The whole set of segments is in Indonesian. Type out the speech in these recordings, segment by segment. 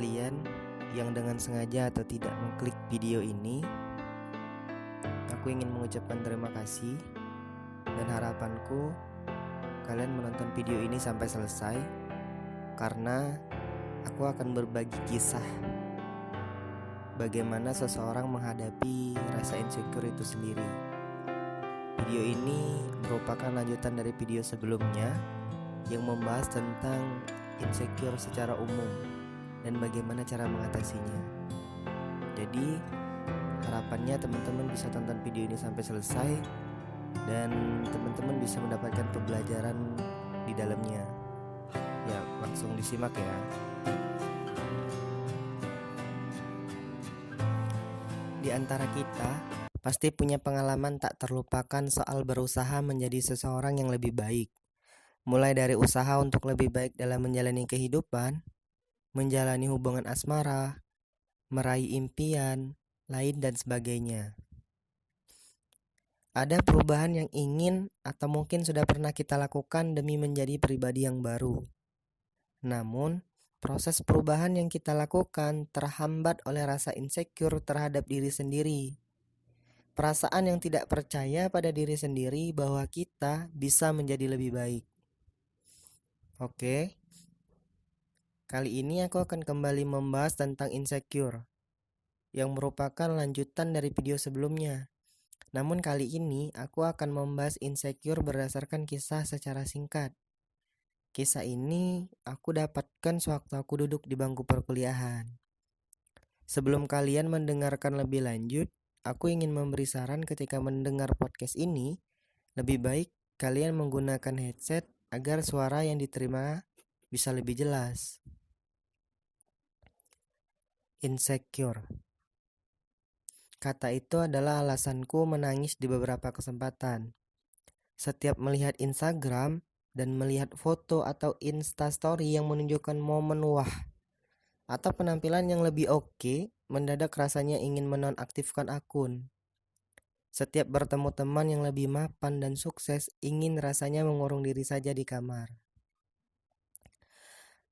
kalian yang dengan sengaja atau tidak mengklik video ini. Aku ingin mengucapkan terima kasih dan harapanku kalian menonton video ini sampai selesai, karena aku akan berbagi kisah bagaimana seseorang menghadapi rasa insecure itu sendiri. Video ini merupakan lanjutan dari video sebelumnya yang membahas tentang insecure secara umum dan bagaimana cara mengatasinya. Jadi harapannya teman-teman bisa tonton video ini sampai selesai dan teman-teman bisa mendapatkan pembelajaran di dalamnya. Ya, langsung disimak ya. Di antara kita pasti punya pengalaman tak terlupakan soal berusaha menjadi seseorang yang lebih baik. Mulai dari usaha untuk lebih baik dalam menjalani kehidupan, menjalani hubungan asmara, meraih impian, lain dan sebagainya. Ada perubahan yang ingin atau mungkin sudah pernah kita lakukan demi menjadi pribadi yang baru. Namun, proses perubahan yang kita lakukan terhambat oleh rasa insecure terhadap diri sendiri. Perasaan yang tidak percaya pada diri sendiri bahwa kita bisa menjadi lebih baik. Oke. Kali ini aku akan kembali membahas tentang insecure, yang merupakan lanjutan dari video sebelumnya. Namun kali ini aku akan membahas insecure berdasarkan kisah secara singkat. Kisah ini aku dapatkan sewaktu aku duduk di bangku perkuliahan. Sebelum kalian mendengarkan lebih lanjut, aku ingin memberi saran ketika mendengar podcast ini, lebih baik kalian menggunakan headset agar suara yang diterima bisa lebih jelas. Insecure. Kata itu adalah alasanku menangis di beberapa kesempatan. Setiap melihat Instagram dan melihat foto atau Instastory yang menunjukkan momen wah atau penampilan yang lebih oke, mendadak rasanya ingin menonaktifkan akun. Setiap bertemu teman yang lebih mapan dan sukses, ingin rasanya mengurung diri saja di kamar.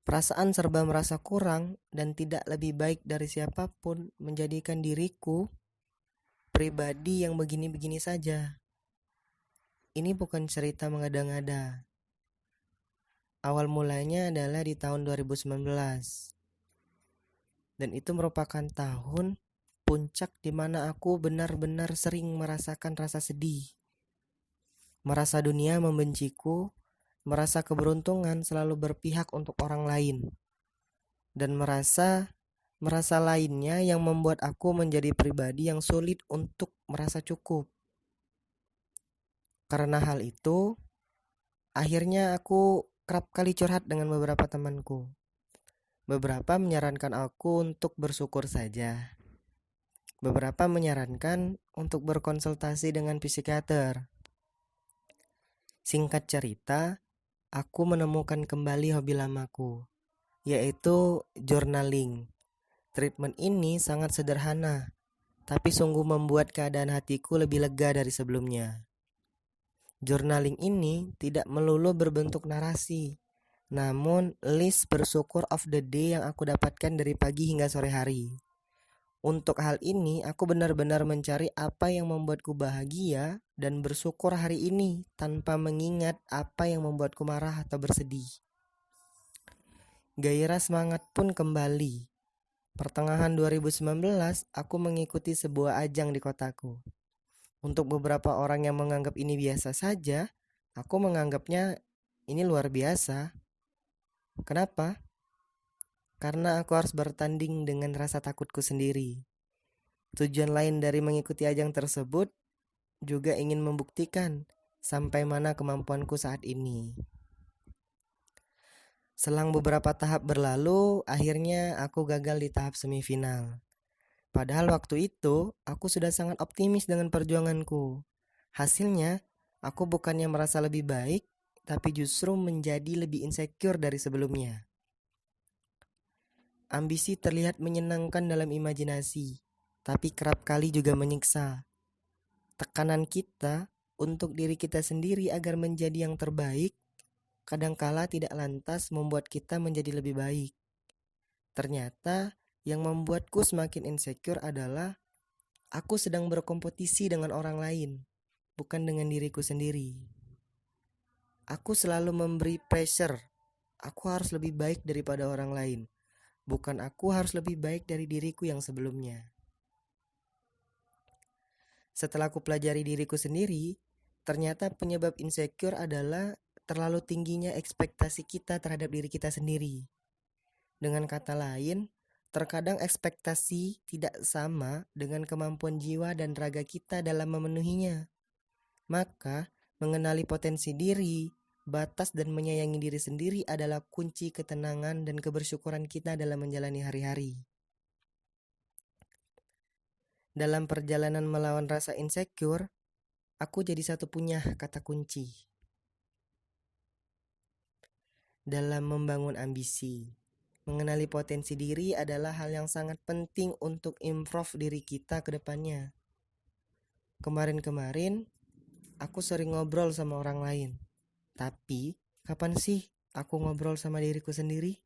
Perasaan serba merasa kurang dan tidak lebih baik dari siapapun menjadikan diriku pribadi yang begini-begini saja. Ini bukan cerita mengada-ngada. Awal mulanya adalah di tahun 2019. Dan itu merupakan tahun puncak di mana aku benar-benar sering merasakan rasa sedih. Merasa dunia membenciku, merasa keberuntungan selalu berpihak untuk orang lain. Dan merasa lainnya yang membuat aku menjadi pribadi yang sulit untuk merasa cukup. Karena hal itu, akhirnya aku kerap kali curhat dengan beberapa temanku. Beberapa menyarankan aku untuk bersyukur saja. Beberapa menyarankan untuk berkonsultasi dengan psikiater. Singkat cerita, aku menemukan kembali hobi lamaku, yaitu journaling. Treatment ini sangat sederhana, tapi sungguh membuat keadaan hatiku lebih lega dari sebelumnya. Journaling ini tidak melulu berbentuk narasi, namun list bersyukur of the day yang aku dapatkan dari pagi hingga sore hari. Untuk hal ini, aku benar-benar mencari apa yang membuatku bahagia dan bersyukur hari ini tanpa mengingat apa yang membuatku marah atau bersedih. Gairah semangat pun kembali. Pertengahan 2019, aku mengikuti sebuah ajang di kotaku. Untuk beberapa orang yang menganggap ini biasa saja, aku menganggapnya ini luar biasa. Kenapa? Karena aku harus bertanding dengan rasa takutku sendiri. Tujuan lain dari mengikuti ajang tersebut juga ingin membuktikan sampai mana kemampuanku saat ini. Selang beberapa tahap berlalu, akhirnya aku gagal di tahap semifinal. Padahal waktu itu, aku sudah sangat optimis dengan perjuanganku. Hasilnya, aku bukannya merasa lebih baik, tapi justru menjadi lebih insecure dari sebelumnya. Ambisi terlihat menyenangkan dalam imajinasi, tapi kerap kali juga menyiksa. Tekanan kita untuk diri kita sendiri agar menjadi yang terbaik, kadangkala tidak lantas membuat kita menjadi lebih baik. Ternyata yang membuatku semakin insecure adalah aku sedang berkompetisi dengan orang lain, bukan dengan diriku sendiri. Aku selalu memberi pressure. Aku harus lebih baik daripada orang lain, bukan aku harus lebih baik dari diriku yang sebelumnya. Setelah aku pelajari diriku sendiri, ternyata penyebab insecure adalah terlalu tingginya ekspektasi kita terhadap diri kita sendiri. Dengan kata lain, terkadang ekspektasi tidak sama dengan kemampuan jiwa dan raga kita dalam memenuhinya. Maka, mengenali potensi diri, batas dan menyayangi diri sendiri adalah kunci ketenangan dan kebersyukuran kita dalam menjalani hari-hari. Dalam perjalanan melawan rasa insecure, aku jadi satu punya kata kunci dalam membangun ambisi. Mengenali potensi diri adalah hal yang sangat penting untuk improve diri kita ke depannya. Kemarin-kemarin, aku sering ngobrol sama orang lain. Tapi, kapan sih aku ngobrol sama diriku sendiri?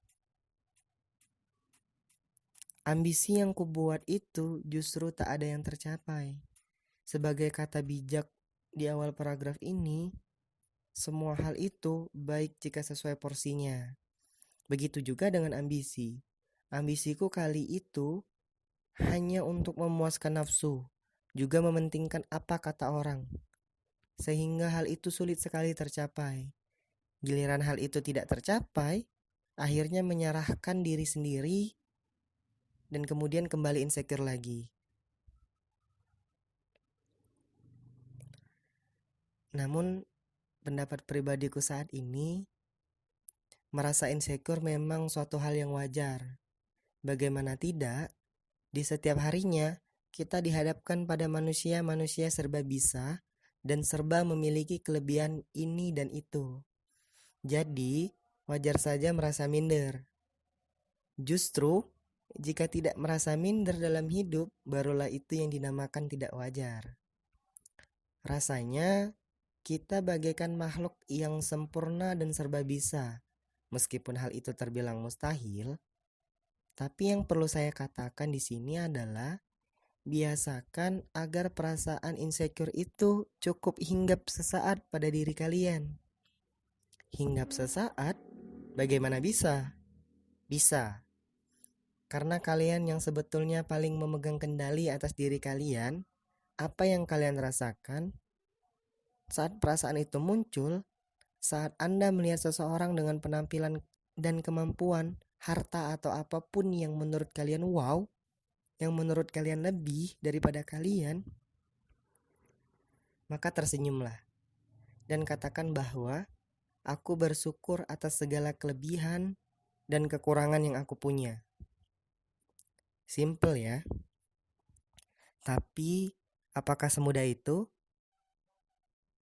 Ambisi yang kubuat itu justru tak ada yang tercapai. Sebagai kata bijak di awal paragraf ini, semua hal itu baik jika sesuai porsinya. Begitu juga dengan ambisi. Ambisiku kali itu hanya untuk memuaskan nafsu, juga mementingkan apa kata orang. Sehingga hal itu sulit sekali tercapai. Giliran hal itu tidak tercapai, akhirnya menyerahkan diri sendiri dan kemudian kembali insecure lagi. Namun, pendapat pribadiku saat ini, merasa insecure memang suatu hal yang wajar. Bagaimana tidak, di setiap harinya kita dihadapkan pada manusia-manusia serba bisa dan serba memiliki kelebihan ini dan itu. Jadi, wajar saja merasa minder. Justru, jika tidak merasa minder dalam hidup, barulah itu yang dinamakan tidak wajar. Rasanya, kita bagaikan makhluk yang sempurna dan serba bisa. Meskipun hal itu terbilang mustahil, tapi yang perlu saya katakan di sini adalah biasakan agar perasaan insecure itu cukup hinggap sesaat pada diri kalian. Hinggap sesaat? Bagaimana bisa? Bisa. Karena kalian yang sebetulnya paling memegang kendali atas diri kalian, apa yang kalian rasakan saat perasaan itu muncul, saat Anda melihat seseorang dengan penampilan dan kemampuan, harta atau apapun yang menurut kalian wow, yang menurut kalian lebih daripada kalian, maka tersenyumlah dan katakan bahwa aku bersyukur atas segala kelebihan dan kekurangan yang aku punya. Simple ya. Tapi apakah semudah itu?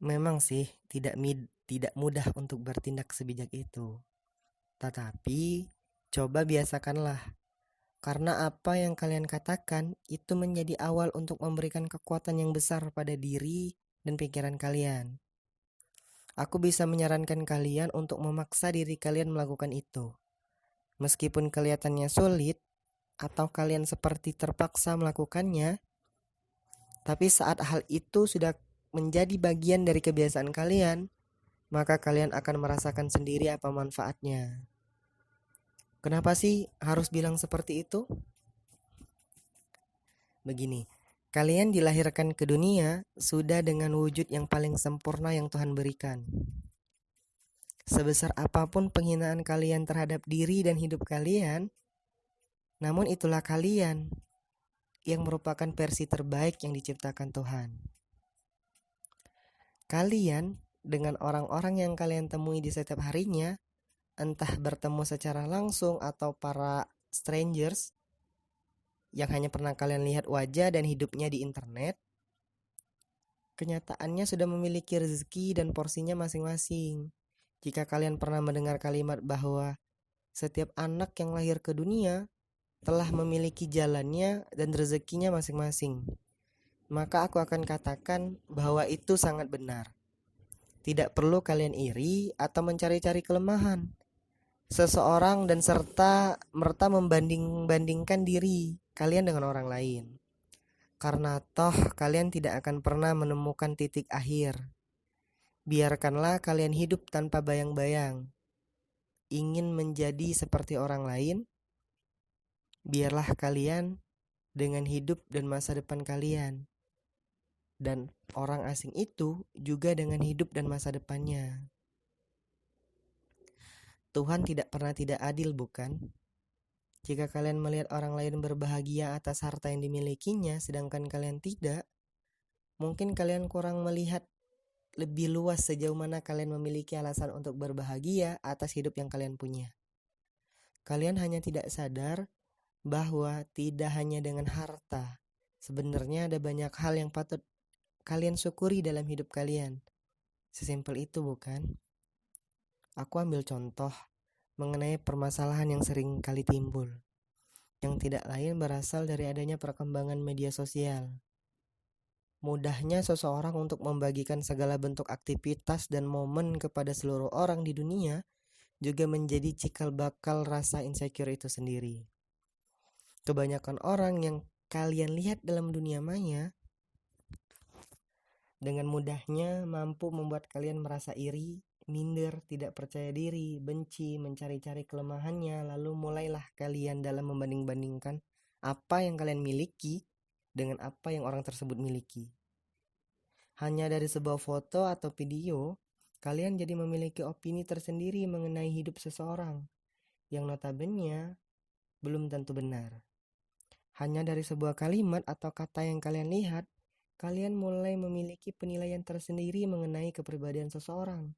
Memang sih tidak mudah untuk bertindak sebijak itu. Tetapi coba biasakanlah. Karena apa yang kalian katakan itu menjadi awal untuk memberikan kekuatan yang besar pada diri dan pikiran kalian. Aku bisa menyarankan kalian untuk memaksa diri kalian melakukan itu. Meskipun kelihatannya sulit atau kalian seperti terpaksa melakukannya, tapi saat hal itu sudah menjadi bagian dari kebiasaan kalian, maka kalian akan merasakan sendiri apa manfaatnya. Kenapa sih harus bilang seperti itu? Begini, kalian dilahirkan ke dunia sudah dengan wujud yang paling sempurna yang Tuhan berikan. Sebesar apapun penghinaan kalian terhadap diri dan hidup kalian, namun itulah kalian yang merupakan versi terbaik yang diciptakan Tuhan. Kalian dengan orang-orang yang kalian temui di setiap harinya, entah bertemu secara langsung atau para strangers yang hanya pernah kalian lihat wajah dan hidupnya di internet, kenyataannya sudah memiliki rezeki dan porsinya masing-masing. Jika kalian pernah mendengar kalimat bahwa setiap anak yang lahir ke dunia telah memiliki jalannya dan rezekinya masing-masing, maka aku akan katakan bahwa itu sangat benar. Tidak perlu kalian iri atau mencari-cari kelemahan. seseorang dan serta merta membanding-bandingkan diri kalian dengan orang lain. Karena toh kalian tidak akan pernah menemukan titik akhir. Biarkanlah kalian hidup tanpa bayang-bayang. Ingin menjadi seperti orang lain? Biarlah kalian dengan hidup dan masa depan kalian. Dan orang asing itu juga dengan hidup dan masa depannya. Tuhan tidak pernah tidak adil, bukan? Jika kalian melihat orang lain berbahagia atas harta yang dimilikinya, sedangkan kalian tidak, mungkin kalian kurang melihat lebih luas sejauh mana kalian memiliki alasan untuk berbahagia atas hidup yang kalian punya. Kalian hanya tidak sadar bahwa tidak hanya dengan harta, sebenarnya ada banyak hal yang patut kalian syukuri dalam hidup kalian. Sesimpel itu, bukan? Aku ambil contoh mengenai permasalahan yang sering kali timbul, yang tidak lain berasal dari adanya perkembangan media sosial. Mudahnya seseorang untuk membagikan segala bentuk aktivitas dan momen kepada seluruh orang di dunia juga menjadi cikal bakal rasa insecure itu sendiri. Kebanyakan orang yang kalian lihat dalam dunia maya dengan mudahnya mampu membuat kalian merasa iri, minder, tidak percaya diri, benci, mencari-cari kelemahannya, lalu mulailah kalian dalam membanding-bandingkan apa yang kalian miliki dengan apa yang orang tersebut miliki. Hanya dari sebuah foto atau video, kalian jadi memiliki opini tersendiri mengenai hidup seseorang, yang notabene belum tentu benar. Hanya dari sebuah kalimat atau kata yang kalian lihat, kalian mulai memiliki penilaian tersendiri mengenai kepribadian seseorang.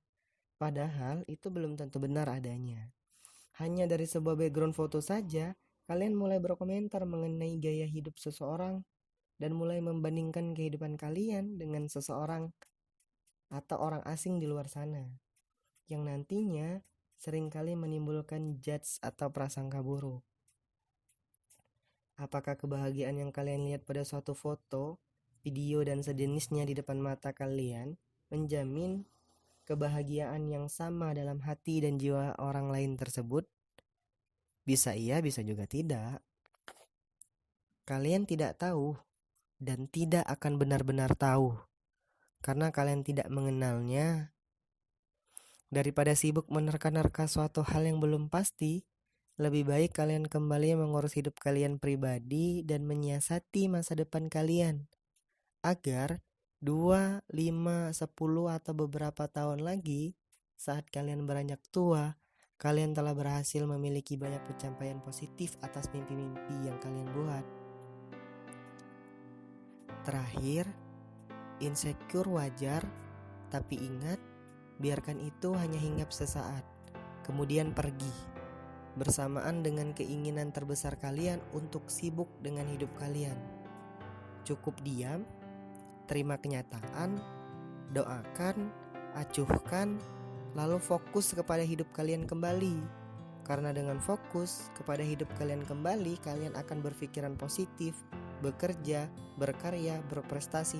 Padahal itu belum tentu benar adanya. Hanya dari sebuah background foto saja, kalian mulai berkomentar mengenai gaya hidup seseorang dan mulai membandingkan kehidupan kalian dengan seseorang atau orang asing di luar sana, yang nantinya seringkali menimbulkan judge atau prasangka buruk. Apakah kebahagiaan yang kalian lihat pada suatu foto, video dan sejenisnya di depan mata kalian menjamin kebahagiaan yang sama dalam hati dan jiwa orang lain tersebut? Bisa iya, bisa juga tidak. Kalian tidak tahu dan tidak akan benar-benar tahu karena kalian tidak mengenalnya. Daripada sibuk menerka-nerka suatu hal yang belum pasti, lebih baik kalian kembali mengurus hidup kalian pribadi dan menyiasati masa depan kalian agar 2, 5, 10 atau beberapa tahun lagi saat kalian beranjak tua, kalian telah berhasil memiliki banyak pencapaian positif atas mimpi-mimpi yang kalian buat. Terakhir, insecure wajar, tapi ingat, biarkan itu hanya hinggap sesaat, kemudian pergi, bersamaan dengan keinginan terbesar kalian untuk sibuk dengan hidup kalian. Cukup diam, terima kenyataan, doakan, acuhkan, lalu fokus kepada hidup kalian kembali. Karena dengan fokus kepada hidup kalian kembali, kalian akan berpikiran positif, bekerja, berkarya, berprestasi